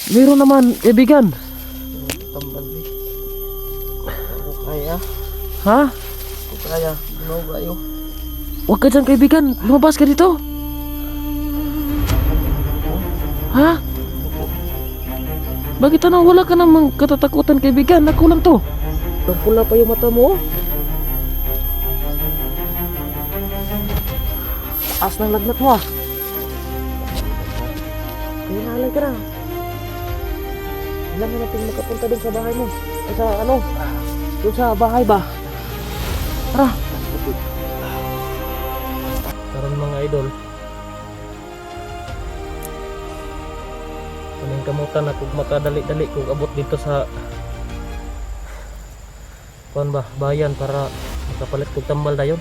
Meron naman, kaibigan. Tambal eh. Ako kaya. Ha? Ako kaya. Ano ba yun? Huwag ka dyan, kaibigan. Lumabas ka dito. Ha? Bakit ano? Wala ka namang katatakutan, kaibigan. Ako lang to. Pula pa yung mata mo. As ng lagnat mo ah. Kaya naalay ka na. Alam mo natin makapunta dun sa bahay mo. O sa ano? Dun sa bahay ba? Tara. Karon mga idol. Kaning kamutan na kung makadali-dali kung abot dito sa kuan ba, bayan para makapalit kog tambal dayon.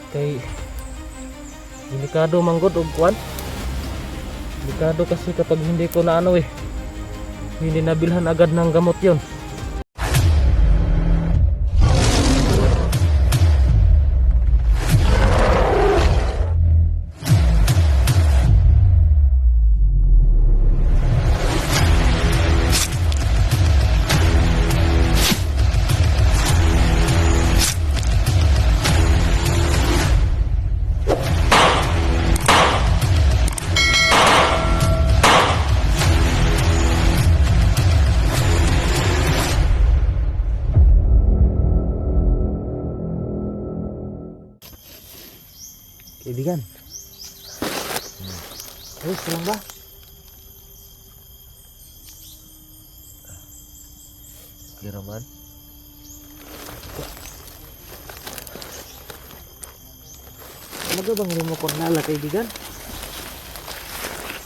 Kay delikado manggod og kuan. Delikado kasi kapag hindi ko na ano hindi nabilhan agad ng gamot yon. Kaibigan. Ayos ka lang ba? Okay naman. Talaga bang hindi mo ko nala, kaibigan?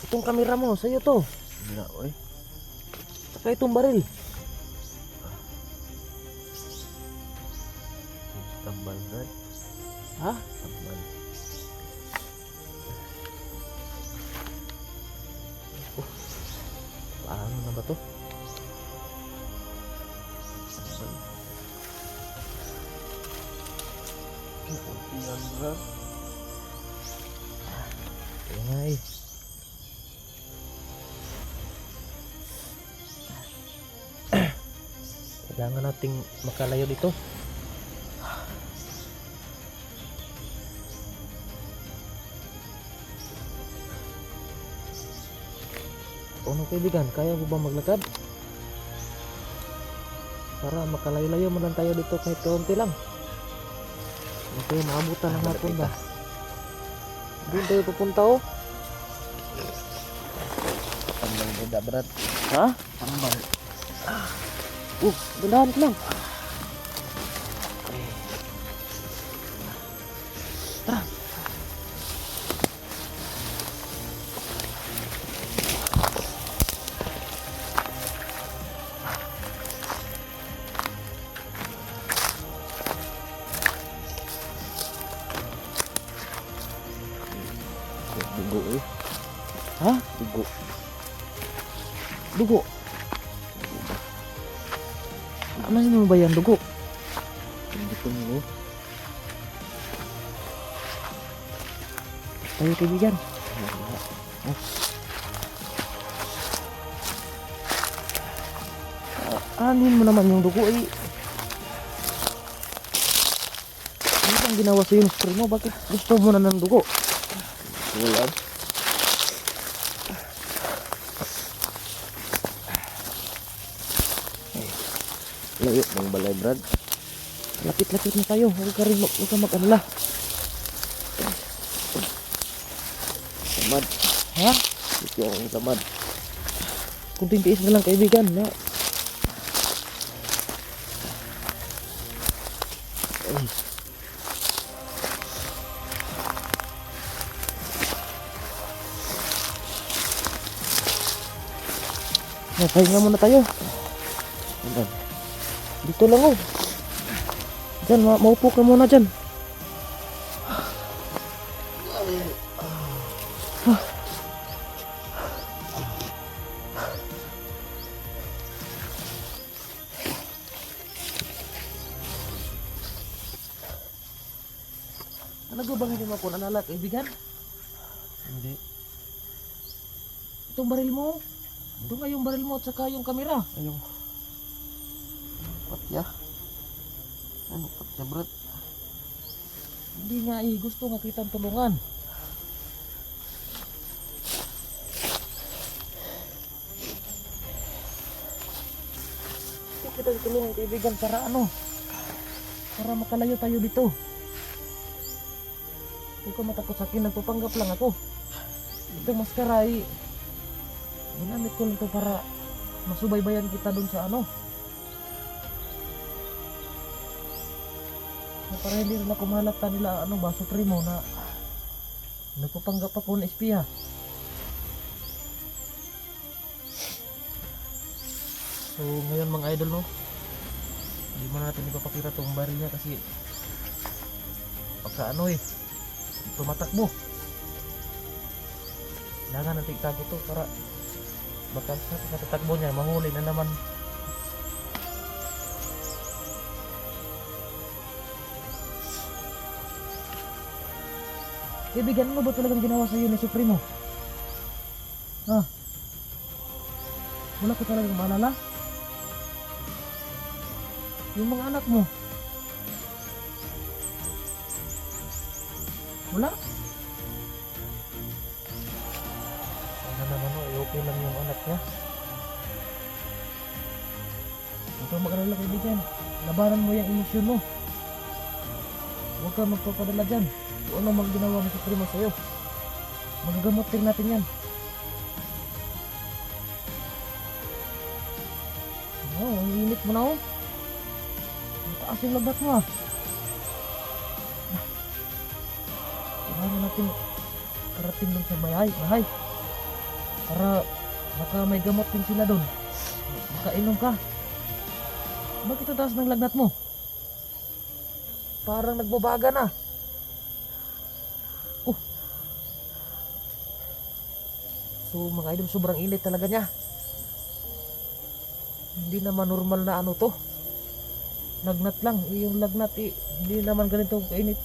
Itong kamera mo, sa'yo to. Hindi na, oy. Saka itong baril. Tambal na. Ha? Tambal. Paano na ba to? Tambal. Yan ba? Kaya nga eh. Kailangan nating makalayo dito. Ano kaibigan, kaya mo ba maglakad? Para makalayo-layo man lang tayo dito kahit kaunti lang. Okay, maabutan ng hapon ba? Doon tayo papunta oh. Tambal beda berat. Ha? Tambal. Dahan ka lang. Tara. Dugo eh. Ha? Dugo. Dugo. Ano mo ba yan, dugo? Hindi ko nyo. Tayo kaibigan. Anin mo naman yung dugo eh. Ano bang ginawa sa yung spray mo? Bakit gusto mo na ng dugo? Wala. Layo ng balay brad. Lapit-lapit na tayo. Huwag ka rin huwag ka mag-alala. Tamad. Ha? Ito ang tamad. Kunting tiis na lang kaibigan. Na. Pahinga muna tayo. Dito lang oh. Diyan, maupo ka muna dyan. Talaga bang hindi mo ako nalala, kaibigan? Hindi. Itong baril mo, Ito nga yung baril mo at saka yung kamera. Ayong patya. Ano patya Brad? Hindi nga gusto nga kitang tulungan. Hindi kita tulungan kaibigan para ano? Para makalayo tayo dito. Huwag ka matakot sa akin, nagpapanggap lang ako. Itong maskara ay ginamit ko nito para masubaybayan kita dun sa ano. Na para hindi rin ako mahalata nila ano ba, Supremo na nagpapanggap ako na espiya. So ngayon mga idol no, hindi mo natin ipapakita itong baril niya kasi pagka ano tumatakbo. Kailangan natin itago to para baka sa pagkatatakbo niya mahuli na naman. Kaibigan mo ba talagang ginawa sa iyo ni Supremo? Ha? Wala ko talagang maalala? Yung mga anak mo? Wala? Sana naman okay lang yung anak niya. Huwag kang mag-alala kaibigan. Labanan mo yung emosyon mo. Huwag kang magpapadala dyan. Kung ano mang ginawa ni Supremo sa'yo, magagamot din natin yan. Ang init mo na ang taas yung lagat mo Kailangan natin karating dun sa bahay para baka may gamot din sila dun. Makainom ka. Bakit ang taas ng lagnat mo? Parang nagbabaga na. So mga idol, sobrang init talaga niya. Hindi naman normal na ano to. Lagnat lang, yung lagnat hindi naman ganito kainit.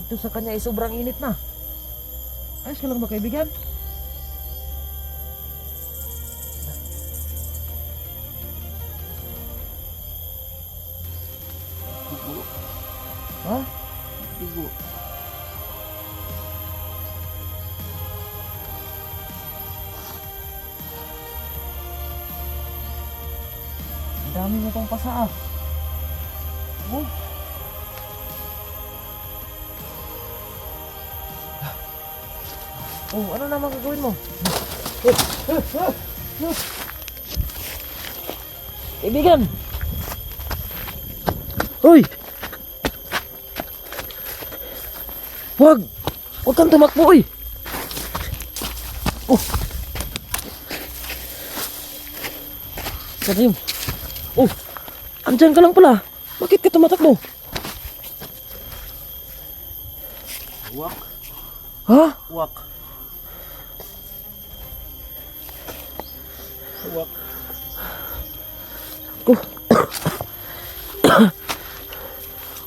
Ito sa kanya sobrang init na. Ayos ka lang ba kaibigan? Dugo. Ha? Dugo. Dami mo pang pasa Oh. Oh, ano naman gagawin mo? Kaibigan! Hoy! Huwag kang tumakbo, oy! Oh! Sabi mo. Oh! Andyan ka lang pala. Bakit ka tumatakbo? Wak. Ha? Wak. Wak.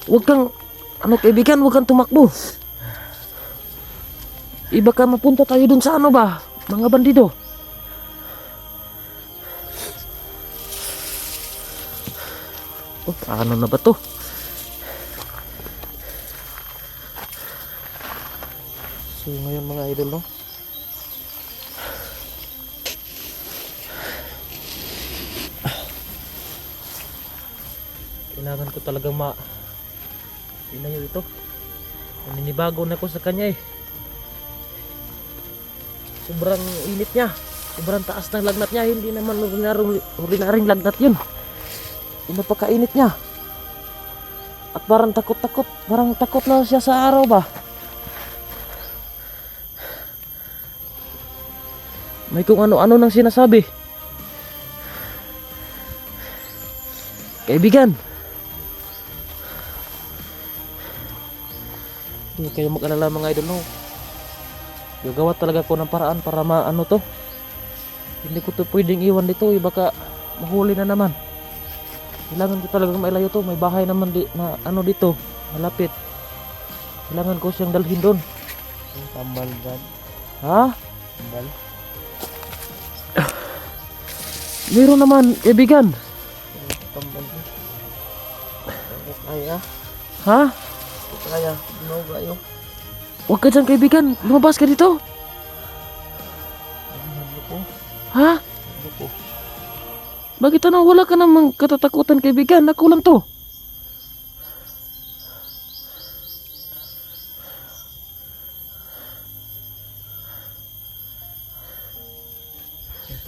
Huwag kang, kaibigan, huwag kang tumakbo. Iba ka mapunta tayo dun sa ano ba? Mga bandido. Oh, paano na ba to? So ngayon mga idol no, kailangan ko talagang ilayo ito. Naninibago na ko sa kanya Sobrang init niya, sobrang taas ng lagnat niya. Hindi naman ordinaryong lagnat yun. Napakainit niya. At parang takot na siya sa araw ba. May kung ano-ano nang sinasabi. Kaibigan, hindi kayo mag-alala mga idol no. Gagawa talaga ko ng paraan para maano to. Hindi ko to pwedeng iwan dito baka mahuli na naman. Kailangan ko talagang mailayo to. May bahay naman na ano dito, malapit. Kailangan ko siyang dalhin doon. Tambal Brad. Ha? Tambal. Meron naman, kaibigan. Tambal ko. Ako kaya. Ha? Ako kaya. Binoga yun. Huwag ka dyan, kaibigan. Lumabas ka dito. Ano ko? Ha? Ano ko? Bakit ano? Wala ka namang katatakutan, kaibigan. Ako lang to.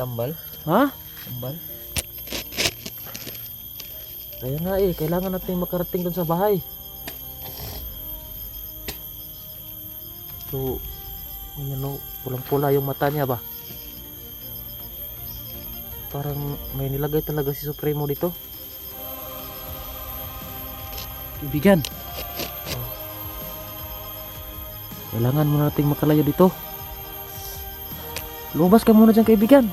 Tambal? Ha? Tambal? Kaya nga eh, kailangan natin makarating dun sa bahay. So, ayan o, pulang-pula yung mata niya ba? Parang may nilagay talaga si Supremo dito. Kaibigan. Kailangan mo nating makalayo dito. Lumabas ka muna dyan, kaibigan.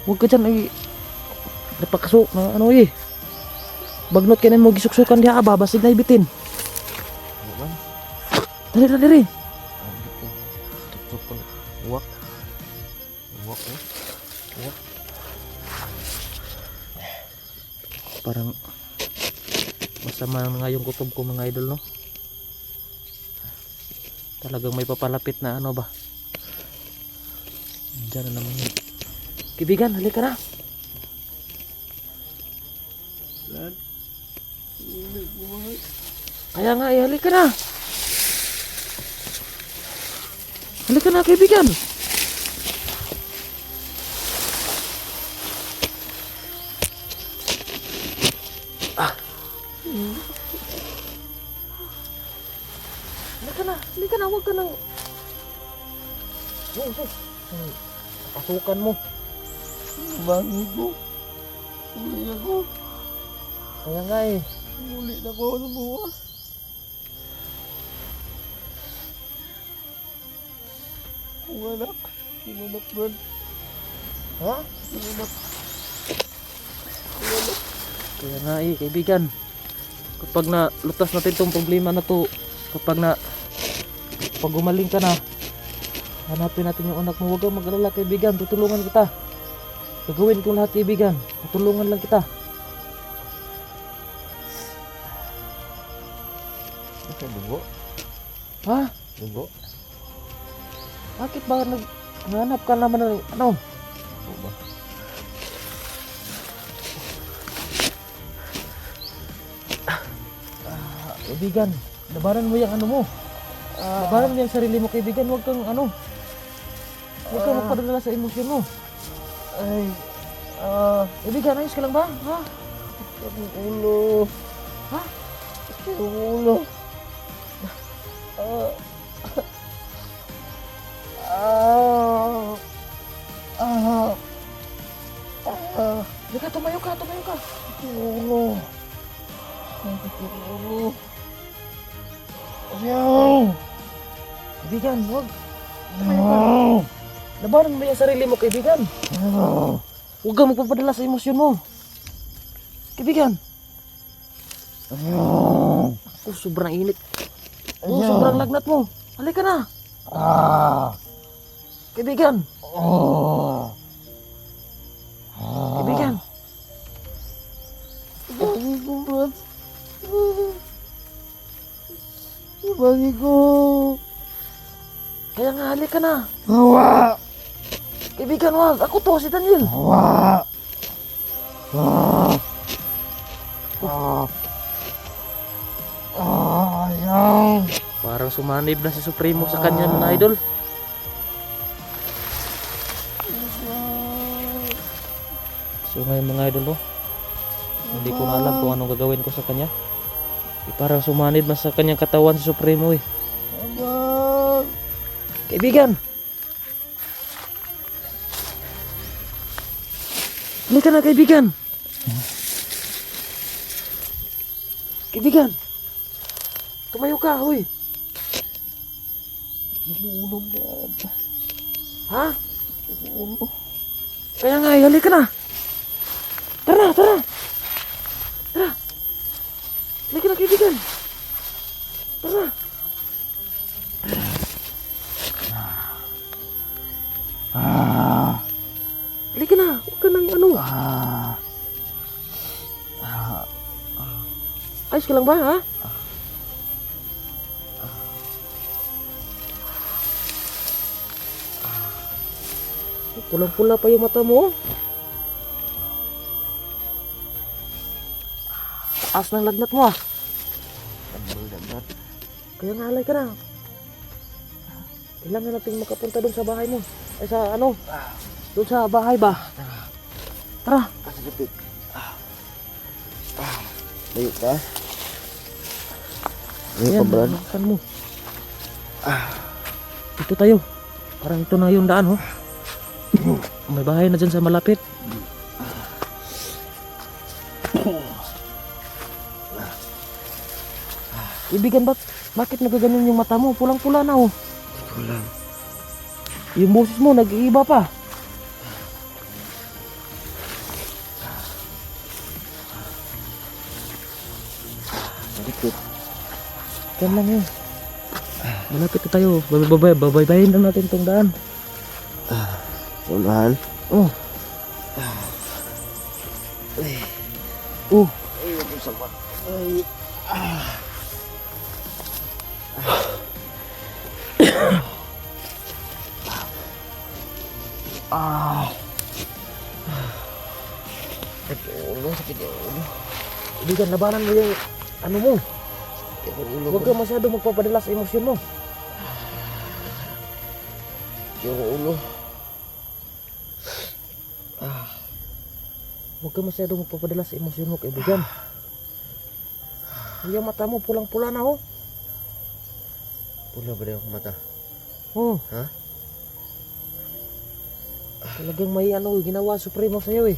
Huwag ka dyan ay napakaso na ano eh. Bagnot ka na mo gisuksukan diha ba, basig na ibitin. Ano? Dali, dali, dali. Ano ko? Tutok ko. Uwak. Uwak ko. Uwak. Parang masama nga yung kutob ko, mga idol, no? Talagang may papalapit na ano ba? Diyan na naman yun. Kaibigan, halika na. Lad. Ulit buhay. Kaya nga, halika na. Halika na, kaibigan. Halika na, huwag ka nang... Pasukan mo. Bangi ko. Uli ako. Kaya nga eh. Uli na ko. Ano mo ah? Kung anak. Kung anak, Brad. Ha? Kung anak. Kaya nga eh, kaibigan. Kapag na lutas natin tong problema na to, kapag gumaling ka na, hanapin natin yung anak mo. Huwag kang mag-alala, kaibigan. Tutulungan kita. Gagawin ko lahat, kaibigan. Tutulungan lang kita. Ito, dugo. Ha? Dugo. Bakit ba naghanap ka naman ng ano? Dugo ba? Kaibigan, labanan mo yung ano mo. Labanan mo yung sarili mo, kaibigan. Huwag kang ano. Huwag kang magpadala sa emosyon mo. Ay. Kaibigan, ayos ka lang ba? Ha? Ang ulo. Ha? Ang ulo. Halika, tumayo ka, tumayo ka. Ang ulo. Ang ulo. Ayaw. Kaibigan, huwag. Tumayo ka. Labanan mo yung sarili mo, kaibigan. Huwag kang magpapadala sa emosyon mo. Kaibigan. Oh, sobrang init. Oh, sobrang lagnat mo. Halika na. Kaibigan. Kaibigan. Bangi ko. Kaya nga, halika na. Hawa. Kaibigan, wag. Ako to, si Daniel. Hawa. Ayaw. Parang sumanib na si Supremo sa kanya, mga idol. So ngayon, mga idol, no? Hindi ko na alam kung anong gagawin ko sa kanya. Parang sumanib na sa kanyang katawan si Supremo eh. Abang. Kaibigan! Halika na, kaibigan! Kaibigan! Tumayo ka, huy! Ulo ba? Ha? Ulo. Kaya nga, halika na! Tara, tara! Tara! Halika na, kaibigan! Tara! Halika na, huwag ka nang ano. Ayos ka lang ba, ha? Pulang-pula pa yung mata mo. Taas ng lagnat mo, ah. Kaya nga alay ka na. Kailangan natin makapunta doon sa bahay mo. Ay sa ano? Doon sa bahay ba? Tara. Kasagapit. Layo ka? Layo pa, Brad? Ayan, mo. Dito tayo. Parang ito na yung daan, oh. May bahay na dyan sa malapit. Ibigan, bakit nagaganon yung mata mo? Pulang-pula na, oh. Hindi ko alam. Yung boses mo, nag-iiba pa. Malapit. Yan lang yun. Malapit na tayo. Babaybayin na natin tong daan. Unahan. Oh. Oh. Ay, ako sama. Ay. Sakit yung ulo, sakit yung ulo. Ibigan, labanan mo yung ano mo. Sakit yung ulo. Huwag ka masyado magpapadala sa emosyon mo. Yung ulo. Huwag ka masyado magpapadala sa emosyon mo, kaibigan. Yung mata mo, pulang-pula na, oh. Pula ba na yung mata? Oh. Ha? Talagang may ano, ginawa Supremo sa'yo, eh.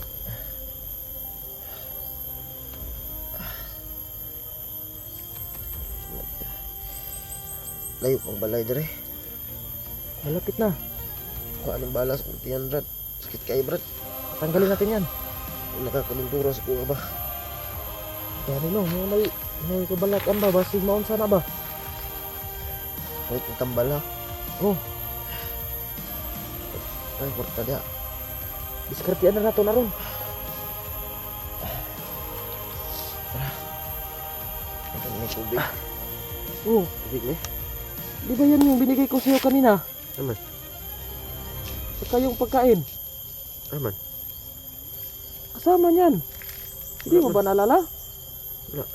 Layo pang balay dire. Malapit na. Kuha ng balas kung tiyan, Brad. Sakit kayo, Brad. Tanggalin natin yan. Nakakaluntura sa kuha ba? Dani no, may kabalakan ba? Basig maon sana ba? Kahit yung tambal ha. Oh, Ay, kurta dia. diskartian na nato na ron. Ito may tubig. Oh, Tubig na eh. di ba yan yung binigay ko sa'yo kanina? Aman. Saka yung pagkain. Aman. Kasama niyan. Hindi mo ba naalala? Wala.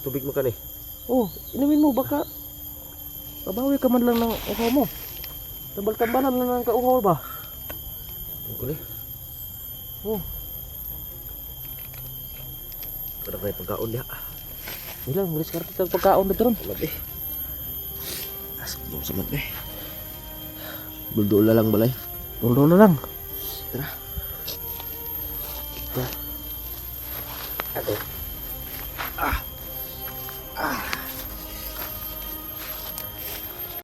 Tubig mo ka ni. Oh, inumin mo baka babawi ka man lang ng uhaw mo. Tambal-tambalan lang ng kauhaw ba? Ang kuli. Oh, Kada kayo pagkaon dia. bilang diskarte tag pagkaon dito ron. Amat eh. Asok yung samat eh. Buldola lang balay. Tulo na lang. Tara. Ito. Ato.